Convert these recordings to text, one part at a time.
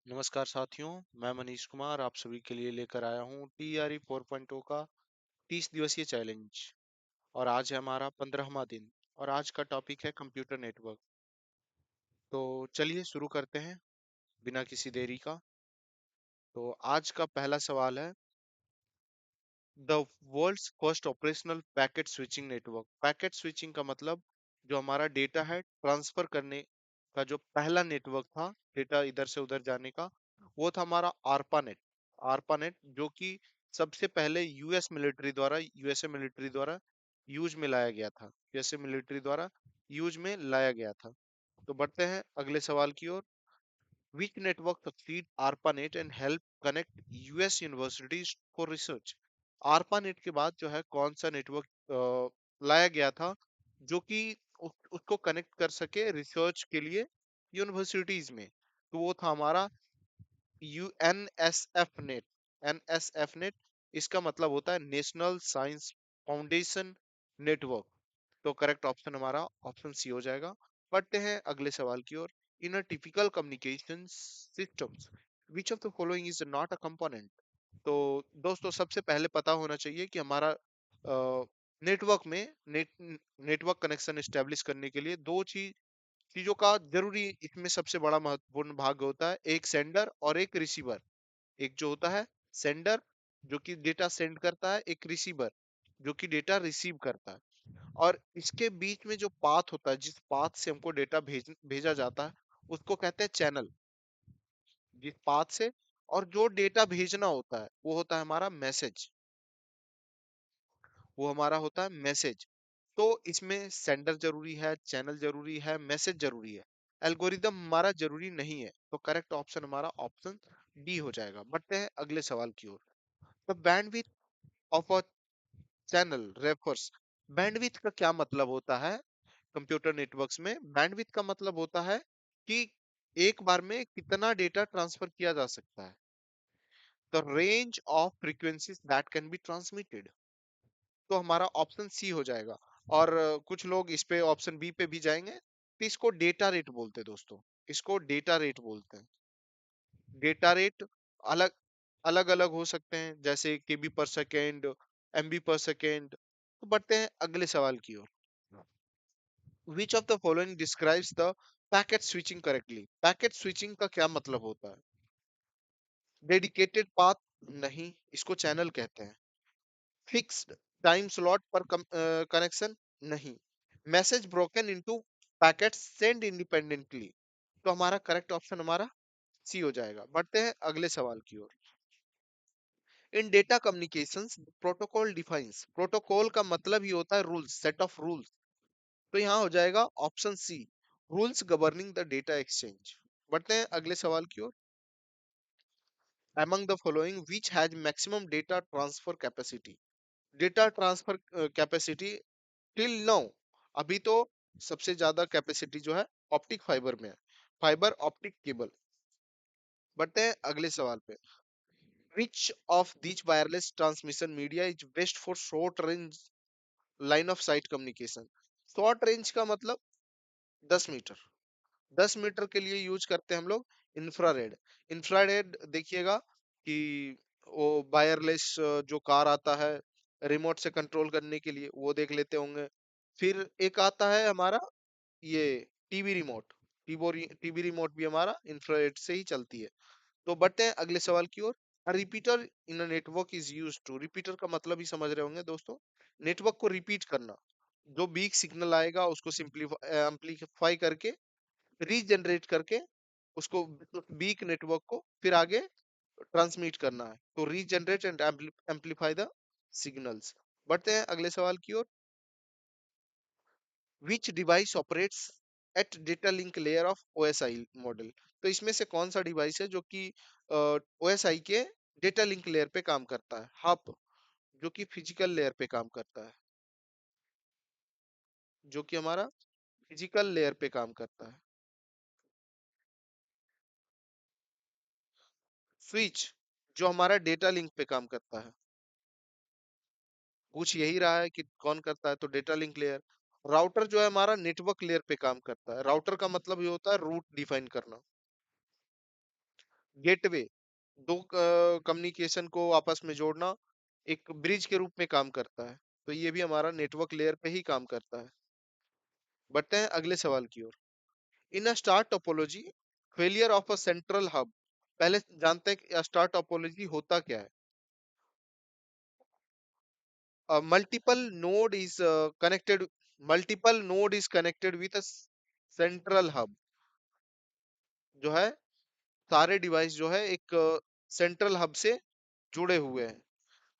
नमस्कार साथियों। मैं मनीष कुमार आप सभी के लिए लेकर आया हूँ TRE 4.0 का 30 दिवसीय चैलेंज। और आज है हमारा 15वां दिन और आज का टॉपिक है कंप्यूटर नेटवर्क। तो चलिए शुरू करते हैं बिना किसी देरी का। तो आज का पहला सवाल है the world's first operational packet switching network. Packet switching का मतलब जो हमारा डेटा है ट्रांसफर करने का जो पहला नेटवर्क था डेटा इधर से उधर जाने का, वो था हमारा आरपानेट। आरपानेट जो कि सबसे पहले यूएसए मिलिट्री द्वारा यूज में लाया गया था। यूएसए मिलिट्री द्वारा यूज में लाया गया था। तो बढ़ते हैं अगले सवाल की ओर। Which network succeed ARPANET and help connect US universities for research? ARPANET के बाद जो है कौन सा नेटवर्क लाया गया था जो कि उसको कनेक्ट कर सके रिसर्च के लिए यूनिवर्सिटीज में? तो वो था हमारा यूएनएसएफ नेट। एनएसएफ नेट इसका मतलब होता है नेशनल साइंस फाउंडेशन नेटवर्क। तो करेक्ट ऑप्शन हमारा ऑप्शन सी हो जाएगा। बढ़ते हैं अगले सवाल की ओर। In a typical communication systems which of the following is not a component? तो दोस्तों सबसे पहले पता होना चाहिए कि हमारा नेटवर्क में नेटवर्क कनेक्शन एस्टेब्लिश करने के लिए दो चीजों का जरूरी इसमें सबसे बड़ा महत्वपूर्ण भाग होता है, एक सेंडर और एक रिसीवर। एक जो होता है सेंडर जो कि डेटा सेंड करता है, एक रिसीवर जो कि डेटा रिसीव करता है। और इसके बीच में जो पाथ होता है, जिस पाथ से हमको डेटा भेजा जाता है, उसको कहते हैं चैनल। जिस पाथ से और जो डेटा भेजना होता है वो होता है हमारा मैसेज। वो हमारा होता है मैसेज। तो इसमें सेंडर जरूरी है, चैनल जरूरी है, मैसेज जरूरी है। एल्गोरिदम हमारा जरूरी नहीं है। तो करेक्ट ऑप्शन हमारा ऑप्शन डी हो जाएगा। बढ़ते हैं अगले सवाल की ओर। The bandwidth of a channel refers. Bandwidth का क्या मतलब होता है? कंप्यूटर नेटवर्क्स में बैंडविड्थ का मतलब होता है कि एक बार में कितना डेटा ट्रांसफर किया जा सकता है। The range of frequencies that can be transmitted. तो हमारा ऑप्शन सी हो जाएगा। और कुछ लोग इस पे ऑप्शन बी पे भी जाएंगे। तो इसको डेटा रेट बोलते हैं दोस्तों। इसको डेटा रेट बोलते हैं। डेटा रेट अलग अलग अलग हो सकते हैं, जैसे केबी पर सेकेंड, एमबी पर सेकेंड। तो बढ़ते हैं अगले सवाल की ओर। Which of the following describes the packet switching correctly? Packet switching का क्या मतलब होता है? Dedicated path? नहीं, इसको चैनल कहते हैं। फिक्स्ड टाइम स्लॉट पर कनेक्शन? नहीं। Message broken into packet send independently? तो हमारा करेक्ट ऑप्शन हमारा सी हो जाएगा। बढ़ते हैं अगले सवाल की ओर। In data communications protocol defines. Protocol का मतलब ही होता है रूल्स, सेट ऑफ रूल्स। तो यहाँ हो जाएगा option C, rules governing the data exchange. बढ़ते हैं अगले सवाल की ओर। among the following which has maximum data transfer capacity? Data transfer capacity till now, अभी तो सबसे ज्यादा कैपेसिटी जो है ऑप्टिक फाइबर में है, फाइबर ऑप्टिक केबल। बढ़ते हैं अगले सवाल पे। Which of this wireless transmission media is best for short range line of site communication? Short range का मतलब 10 मीटर। 10 मीटर के लिए यूज करते हैं हम लोग इंफ्रारेड। इंफ्रारेड देखिएगा कि वो वायरलेस जो कार आता है रिमोट से कंट्रोल करने के लिए, वो देख लेते होंगे। फिर एक आता है हमारा ये टीवी रिमोट। टीवी रिमोट भी हमारा इंफ्रारेड से ही चलती है। तो बढ़ते हैं अगले सवाल की ओर। Repeater in a network is use to. Repeater का मतलब ही समझ रहे होंगे दोस्तों, नेटवर्क को रिपीट करना। जो वीक सिग्नल आएगा उसको सिंपलीफाई एम्पलीफाई करके रीजनरेट करके उसको वीक नेटवर्क को फिर आगे ट्रांसमिट करना है। तो regenerate and amplify the signals. बढ़ते हैं अगले सवाल की ओर। Which device operates at data link layer of OSI model? तो इसमें से कौन सा डिवाइस है जो कि ओएसआई के डेटा लिंक लेयर पे काम करता है? हब जो कि फिजिकल लेयर पे काम करता है, जो कि हमारा फिजिकल लेयर पे काम करता है। स्विच जो हमारा डेटा लिंक पे काम करता है। पूछ यही रहा है कि कौन करता है, तो डेटा लिंक लेयर। राउटर जो है हमारा नेटवर्क लेयर पे काम करता है। राउटर का मतलब ये होता है रूट डिफाइन करना। गेटवे, दो कम्युनिकेशन को आपस में जोड़ना, एक ब्रिज के रूप में काम करता है। तो ये भी हमारा नेटवर्क लेयर पे ही काम करता है। बढ़ते हैं अगले सवाल की ओर। In a star topology, failure of a central hub. पहले जानते हैं कि स्टार टोपोलॉजी होता क्या है। Multiple node is connected multiple node is connected with a central hub. जो है सारे डिवाइस जो है एक सेंट्रल हब से जुड़े हुए हैं।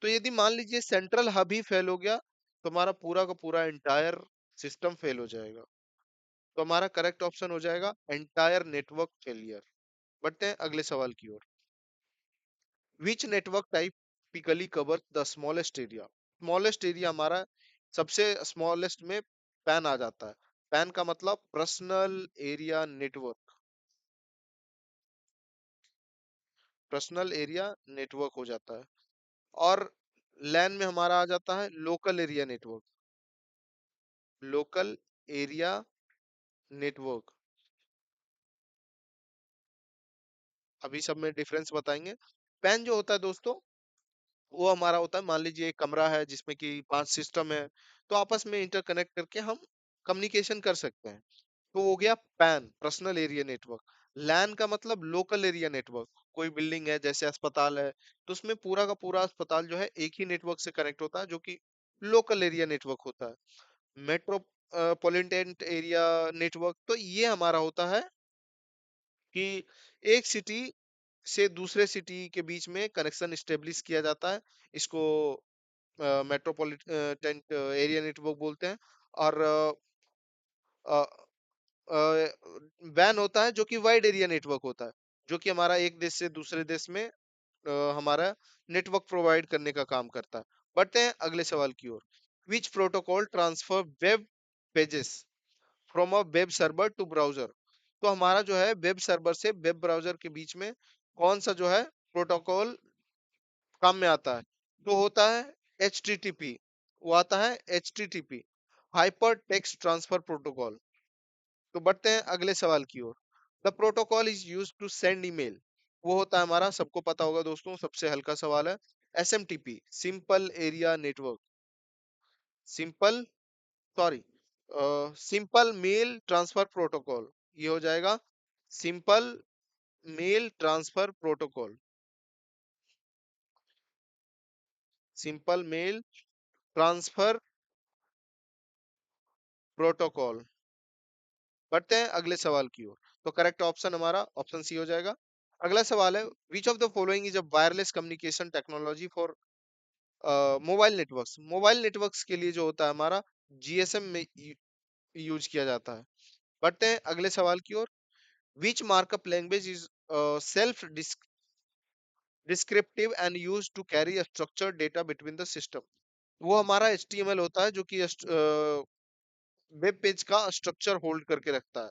तो यदि मान लीजिए सेंट्रल हब ही फेल हो गया तो हमारा पूरा का पूरा एंटायर सिस्टम फेल हो जाएगा। तो हमारा करेक्ट ऑप्शन हो जाएगा एंटायर नेटवर्क फेलियर। बढ़ते हैं अगले सवाल की ओर। Which network type typically cover the smallest area. Smallest area हमारा सबसे स्मॉलेस्ट में पैन आ जाता है। पैन का मतलब personal area network. Personal area network हो जाता है। और लैन में हमारा आ जाता है local area network. Local area network. अभी सब में डिफरेंस बताएंगे। पैन जो होता है दोस्तों, वो हमारा होता है, मान लीजिए एक कमरा है जिसमें कि 5 सिस्टम है, तो आपस में इंटरकनेक्ट करके हम कम्युनिकेशन कर सकते हैं। तो हो गया पैन, पर्सनल एरिया नेटवर्क। लैन का मतलब लोकल एरिया नेटवर्क। कोई बिल्डिंग है जैसे अस्पताल है, तो उसमें पूरा का पूरा अस्पताल जो है एक ही नेटवर्क से कनेक्ट होता है, जो कि लोकल एरिया नेटवर्क होता है। मेट्रोपॉलिटन एरिया नेटवर्क, तो ये हमारा होता है कि एक सिटी से दूसरे सिटी के बीच में कनेक्शन स्टेब्लिश किया जाता है। इसको मेट्रोपॉलिटन एरिया नेटवर्क बोलते हैं। और वैन होता है जो कि वाइड एरिया नेटवर्क होता है, जो कि हमारा एक देश से दूसरे देश में हमारा नेटवर्क प्रोवाइड करने का काम करता है। बढ़ते हैं अगले सवाल की ओर। Which protocol transfer web pages from a web server to browser. तो हमारा जो है वेब सर्वर से वेब ब्राउजर के बीच में कौन सा जो है प्रोटोकॉल काम में आता है। तो होता है HTTP। वो आता है HTTP, hyper text transfer protocol. तो बढ़ते हैं अगले सवाल की ओर। The protocol is use to send email. वो होता है हमारा, सबको पता होगा दोस्तों, सबसे हल्का सवाल है, SMTP, simple area network. Simple, sorry, simple mail transfer protocol. ये हो जाएगा simple mail transfer protocol. Simple mail transfer protocol. बढ़ते हैं अगले सवाल की ओर। तो करेक्ट ऑप्शन हमारा ऑप्शन सी हो जाएगा। अगला सवाल है, which of the following is a wireless communication technology for mobile networks. Mobile networks के लिए जो होता है हमारा GSM में यूज किया जाता है। बढ़ते हैं अगले सवाल की ओर। Which markup language is self descriptive and use to carry structured data between the system. वो हमारा HTML होता है, जो कि वेब पेज का स्ट्रक्चर होल्ड करके रखता है।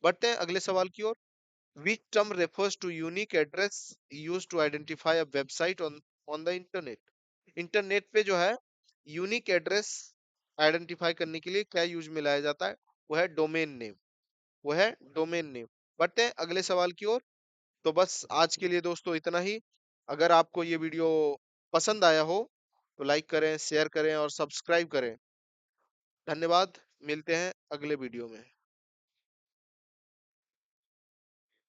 बढ़ते हैं अगले सवाल की ओर। Which term refers to unique address used to identify a website on the internet? Internet पे जो है यूनिक एड्रेस आइडेंटिफाई करने के लिए क्या यूज में लाया जाता है, वो है डोमेन नेम। वो है डोमेन नेम। बढ़ते हैं अगले सवाल की ओर। तो बस आज के लिए दोस्तों इतना ही। अगर आपको ये वीडियो पसंद आया हो तो लाइक करें, शेयर करें और सब्सक्राइब करें। धन्यवाद। मिलते हैं अगले वीडियो में।